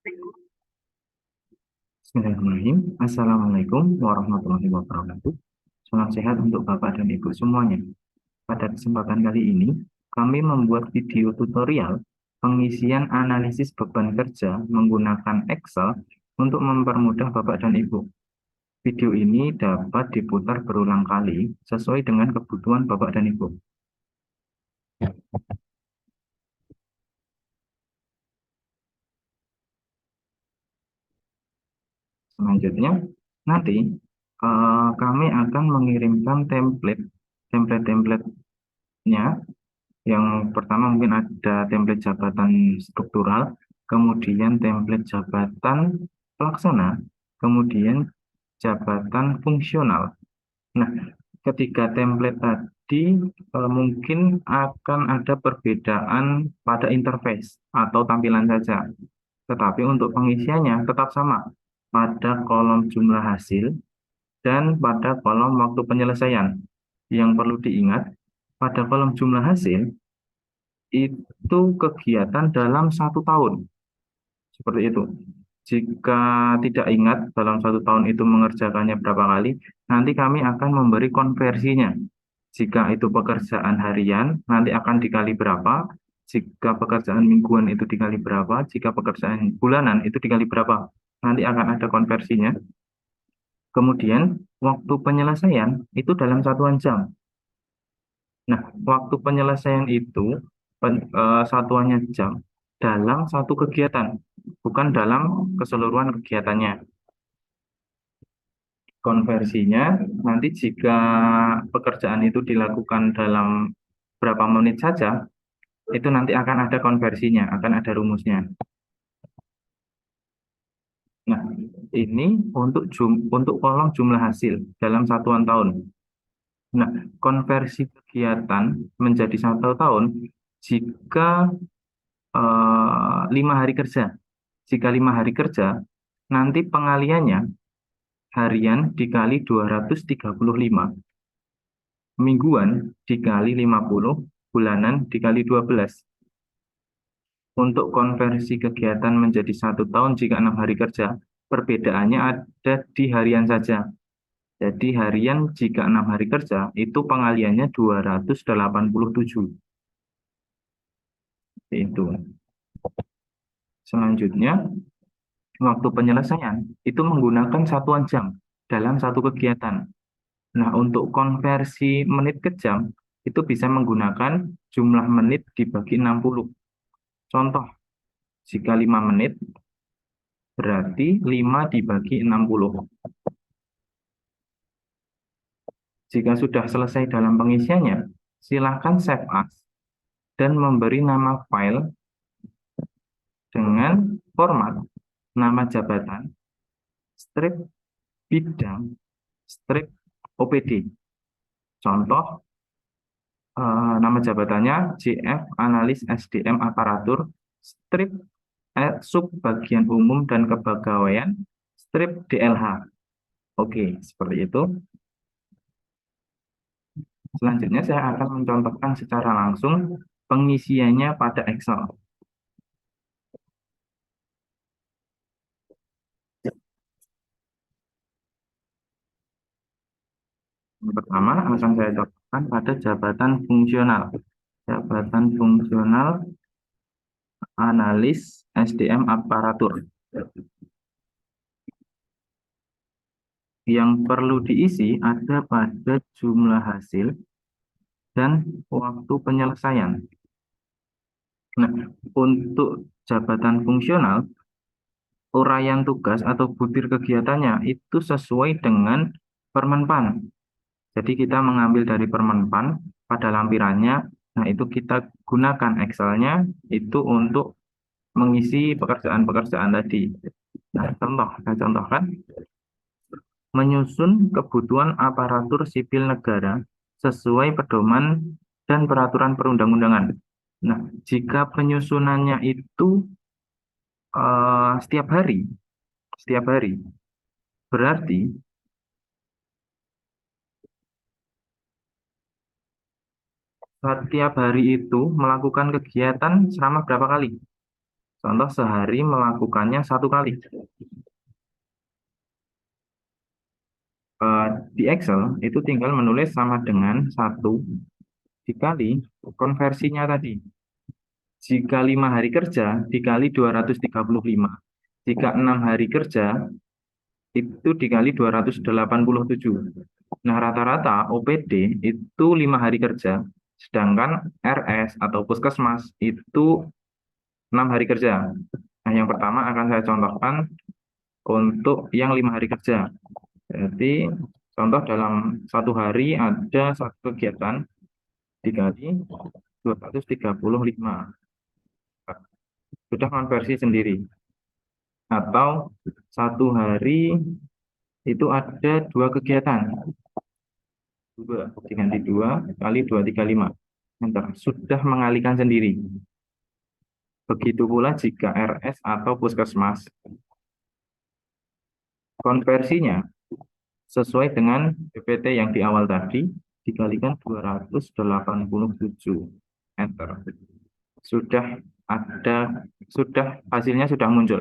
Bismillahirrahmanirrahim. Assalamualaikum warahmatullahi wabarakatuh. Salam sehat untuk Bapak dan Ibu semuanya. Pada kesempatan kali ini, kami membuat video tutorial pengisian analisis beban kerja menggunakan Excel untuk mempermudah Bapak dan Ibu. Video ini dapat diputar berulang kali sesuai dengan kebutuhan Bapak dan Ibu. Selanjutnya, nanti kami akan mengirimkan template-template-nya. Yang pertama mungkin ada template jabatan struktural, kemudian template jabatan pelaksana, kemudian jabatan fungsional. Nah, ketiga template tadi mungkin akan ada perbedaan pada interface atau tampilan saja. Tetapi untuk pengisiannya tetap sama pada kolom jumlah hasil dan pada kolom waktu penyelesaian. Yang perlu diingat, pada kolom jumlah hasil itu kegiatan dalam 1 tahun. Seperti itu. Jika tidak ingat dalam 1 tahun itu mengerjakannya berapa kali, nanti kami akan memberi konversinya. Jika itu pekerjaan harian, nanti akan dikali berapa. Jika pekerjaan mingguan itu dikali berapa. Jika pekerjaan bulanan itu dikali berapa. Nanti akan ada konversinya. Kemudian, waktu penyelesaian itu dalam satuan jam. Nah, waktu penyelesaian itu satuannya jam dalam satu kegiatan, bukan dalam keseluruhan kegiatannya. Konversinya nanti jika pekerjaan itu dilakukan dalam berapa menit saja, itu nanti akan ada konversinya, akan ada rumusnya. Nah, ini untuk kolom jumlah hasil dalam satuan tahun. Nah, konversi kegiatan menjadi 1 tahun jika 5 hari kerja. Jika 5 hari kerja, nanti pengaliannya harian dikali 235, mingguan dikali 50, bulanan dikali 12. Untuk konversi kegiatan menjadi 1 tahun jika 6 hari kerja, perbedaannya ada di harian saja. Jadi harian jika 6 hari kerja, itu pengaliannya 287. Itu. Selanjutnya, waktu penyelesaian itu menggunakan satuan jam dalam satu kegiatan. Nah, untuk konversi menit ke jam itu bisa menggunakan jumlah menit dibagi 60. Contoh, jika 5 menit berarti 5 dibagi 60. Jika sudah selesai dalam pengisiannya, silakan save as dan memberi nama file dengan format nama jabatan, strip bidang, strip OPD. Contoh, nama jabatannya JF Analis SDM Aparatur, strip sub bagian umum dan kepegawaian, strip DLH. Oke, seperti itu. Selanjutnya saya akan mencontohkan secara langsung pengisiannya pada Excel. Yang pertama akan saya contohkan pada jabatan fungsional. Jabatan fungsional analis SDM aparatur. Yang perlu diisi ada pada jumlah hasil dan waktu penyelesaian. Nah, untuk jabatan fungsional, uraian tugas atau butir kegiatannya itu sesuai dengan Permenpan. Jadi kita mengambil dari Permenpan pada lampirannya, nah itu kita gunakan Excel-nya itu untuk mengisi pekerjaan-pekerjaan tadi. Nah, saya contohkan, menyusun kebutuhan aparatur sipil negara sesuai pedoman dan peraturan perundang-undangan. Nah, jika penyusunannya itu setiap hari, berarti setiap hari itu melakukan kegiatan selama berapa kali? Contoh sehari melakukannya 1 kali. Di Excel itu tinggal menulis sama dengan 1 dikali konversinya tadi. Jika 5 hari kerja dikali 235, jika 6 hari kerja itu dikali 287. Nah, rata-rata OPD itu 5 hari kerja, sedangkan RS atau puskesmas itu 6 hari kerja. Nah, yang pertama akan saya contohkan untuk yang 5 hari kerja. Jadi, contoh dalam 1 hari ada 1 kegiatan dikali 235. Sudah konversi sendiri. Atau 1 hari itu ada 2 kegiatan. 2 diganti 2 kali 235. Enter. Sudah mengalihkan sendiri. Begitu pula jika RS atau puskesmas. Konversinya sesuai dengan PPT yang di awal tadi dikalikan 287. Enter. Sudah ada, hasilnya sudah muncul.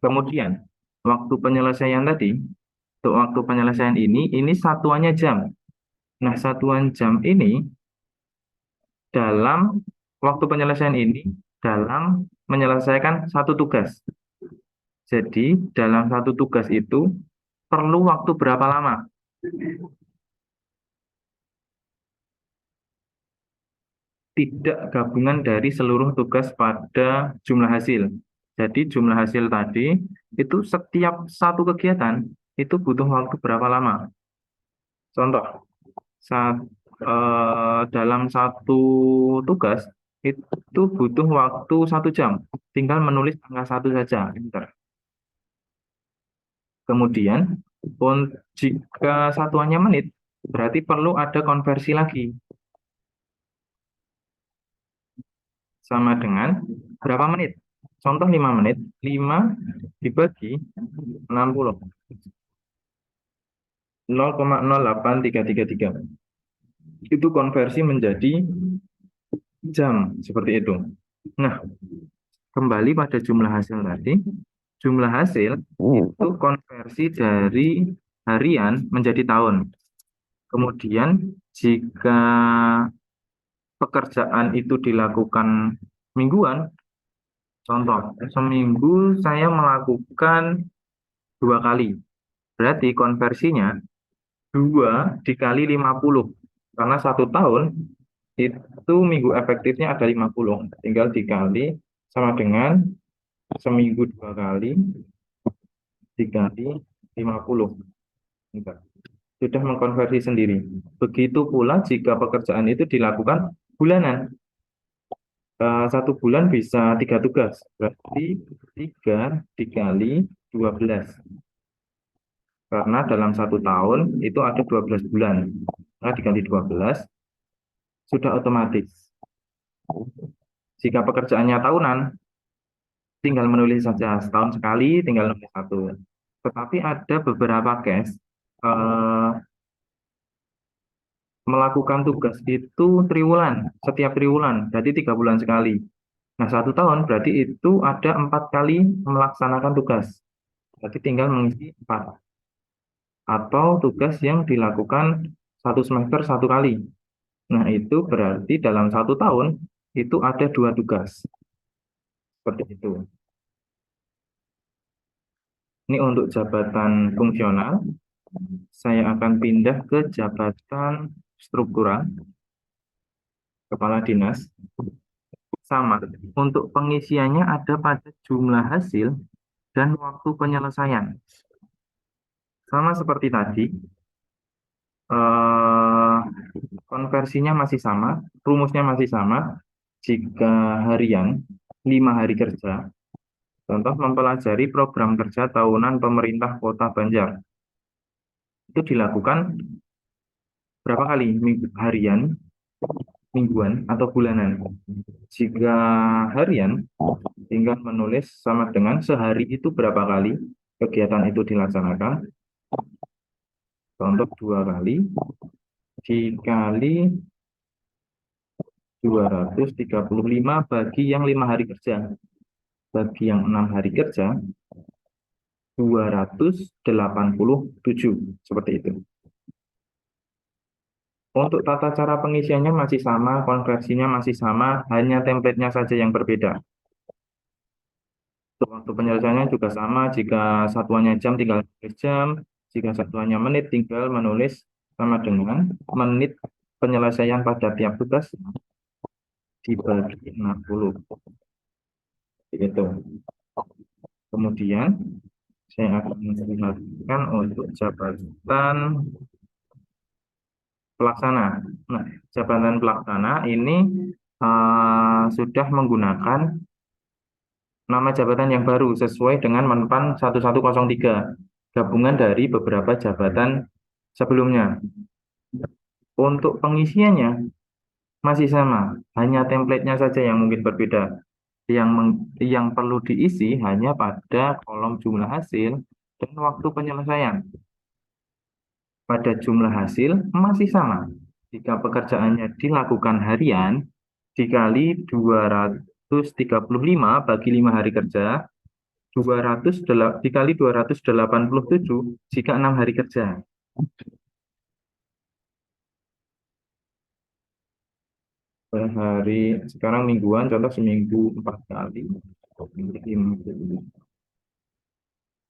Kemudian, waktu penyelesaian tadi, untuk waktu penyelesaian ini satuannya jam. Nah, satuan jam ini dalam waktu penyelesaian ini dalam menyelesaikan satu tugas. Jadi, dalam satu tugas itu perlu waktu berapa lama? Tidak gabungan dari seluruh tugas pada jumlah hasil. Jadi, jumlah hasil tadi itu setiap satu kegiatan itu butuh waktu berapa lama? Contoh, saat dalam satu tugas itu butuh waktu 1 jam. Tinggal menulis angka 1 saja. Enter. Kemudian, jika satuannya menit, berarti perlu ada konversi lagi. Sama dengan berapa menit? Contoh 5 menit, 5 dibagi 60. 0,08333. Itu konversi menjadi jam, seperti itu. Nah, kembali pada jumlah hasil tadi. Jumlah hasil itu konversi dari harian menjadi tahun. Kemudian, jika pekerjaan itu dilakukan mingguan, contoh, seminggu saya melakukan 2 kali. Berarti konversinya 2 dikali 50. Karena 1 tahun itu minggu efektifnya ada 50. Tinggal dikali sama dengan seminggu 2 kali dikali 50. Sudah mengkonversi sendiri. Begitu pula jika pekerjaan itu dilakukan bulanan. 1 bulan bisa 3 tugas. Berarti 3 dikali 12. Karena dalam 1 tahun itu ada 12 bulan. Nah, dikali 12 sudah otomatis. Jika pekerjaannya tahunan, tinggal menulis saja setahun sekali, tinggal nulis 1. Tetapi ada beberapa case melakukan tugas itu triwulan, setiap triwulan, berarti 3 bulan sekali. Nah, 1 tahun berarti itu ada 4 kali melaksanakan tugas. Berarti tinggal mengisi 4. Atau tugas yang dilakukan 1 semester 1 kali. Nah, itu berarti dalam 1 tahun itu ada 2 tugas. Seperti itu. Ini untuk jabatan fungsional. Saya akan pindah ke jabatan struktural, kepala dinas. Sama. Untuk pengisiannya ada pada jumlah hasil dan waktu penyelesaian. Sama seperti tadi, konversinya masih sama, rumusnya masih sama. Jika harian, 5 hari kerja, contoh mempelajari program kerja tahunan pemerintah Kota Banjar. Itu dilakukan berapa kali? Harian, mingguan, atau bulanan. Jika harian, tinggal menulis sama dengan sehari itu berapa kali kegiatan itu dilaksanakan. Contoh 2 kali dikali 235 bagi yang 5 hari kerja. bagi yang 6 hari kerja, 287. Seperti itu. Untuk tata cara pengisiannya masih sama, konversinya masih sama, hanya template-nya saja yang berbeda. Untuk waktu penyelesaiannya juga sama, jika satuannya jam tinggal tulis jam, jika satuannya menit tinggal menulis sama dengan menit penyelesaian pada tiap tugas dibagi 60. Gitu. Kemudian saya akan menjelaskan untuk jabatan pelaksana. Nah, jabatan pelaksana ini sudah menggunakan nama jabatan yang baru sesuai dengan Menpan 1103, gabungan dari beberapa jabatan sebelumnya. Untuk pengisiannya masih sama, hanya template-nya saja yang mungkin berbeda. Yang perlu diisi hanya pada kolom jumlah hasil dan waktu penyelesaian. Pada jumlah hasil masih sama. Jika pekerjaannya dilakukan harian, dikali 235 bagi 5 hari kerja, 200 dikali 287 jika 6 hari kerja. Per hari, sekarang mingguan, contoh seminggu 4 kali.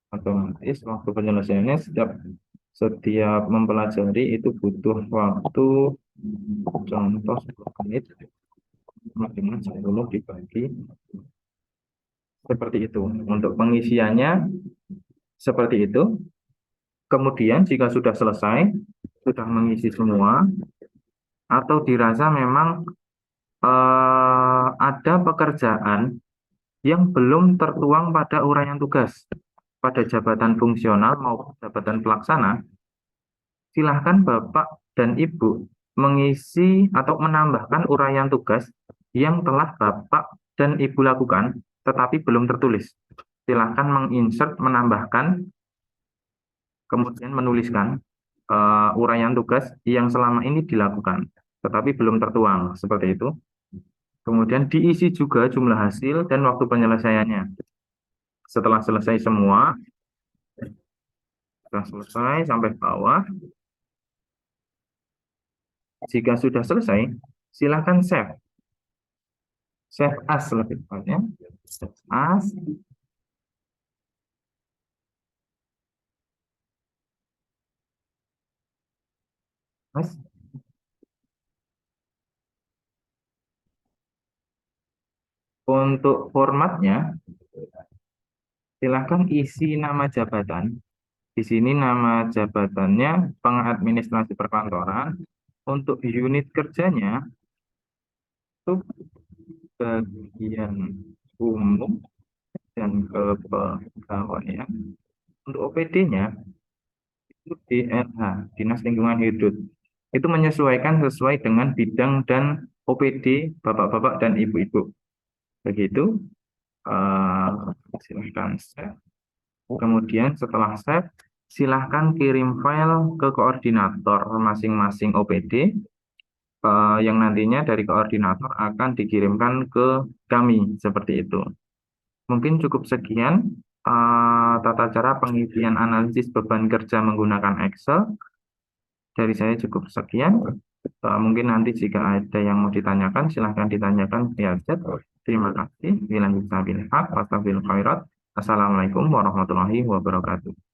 Otomatis waktu penyelesaiannya setiap mempelajari itu butuh waktu contoh 10 menit dengan 10 dibagi seperti itu. Untuk pengisiannya seperti itu. Kemudian jika sudah selesai, sudah mengisi semua, atau dirasa memang ada pekerjaan yang belum tertuang pada uraian tugas pada jabatan fungsional maupun jabatan pelaksana, silahkan Bapak dan Ibu mengisi atau menambahkan uraian tugas yang telah Bapak dan Ibu lakukan tetapi belum tertulis. Silahkan menginsert, menambahkan, kemudian menuliskan uraian tugas yang selama ini dilakukan tetapi belum tertuang, seperti itu. Kemudian diisi juga jumlah hasil dan waktu penyelesaiannya. Setelah selesai semua, setelah selesai sampai bawah, jika sudah selesai, silakan save. Save as lebih tepatnya. Save as. Mas, untuk formatnya, silakan isi nama jabatan. Di sini nama jabatannya pengadministrasi perkantoran. Untuk unit kerjanya, itu bagian umum dan kepegawaian. Untuk OPD-nya, itu DLH, Dinas Lingkungan Hidup. Itu menyesuaikan sesuai dengan bidang dan OPD Bapak-Bapak dan Ibu-Ibu. Begitu, silahkan save. Kemudian setelah save, silahkan kirim file ke koordinator masing-masing OPD, yang nantinya dari koordinator akan dikirimkan ke kami, seperti itu. Mungkin cukup sekian tata cara pengisian analisis beban kerja menggunakan Excel. Dari saya cukup sekian. Mungkin nanti jika ada yang mau ditanyakan, silahkan ditanyakan via chat. Terima kasih. Wassalamualaikum warahmatullahi wabarakatuh.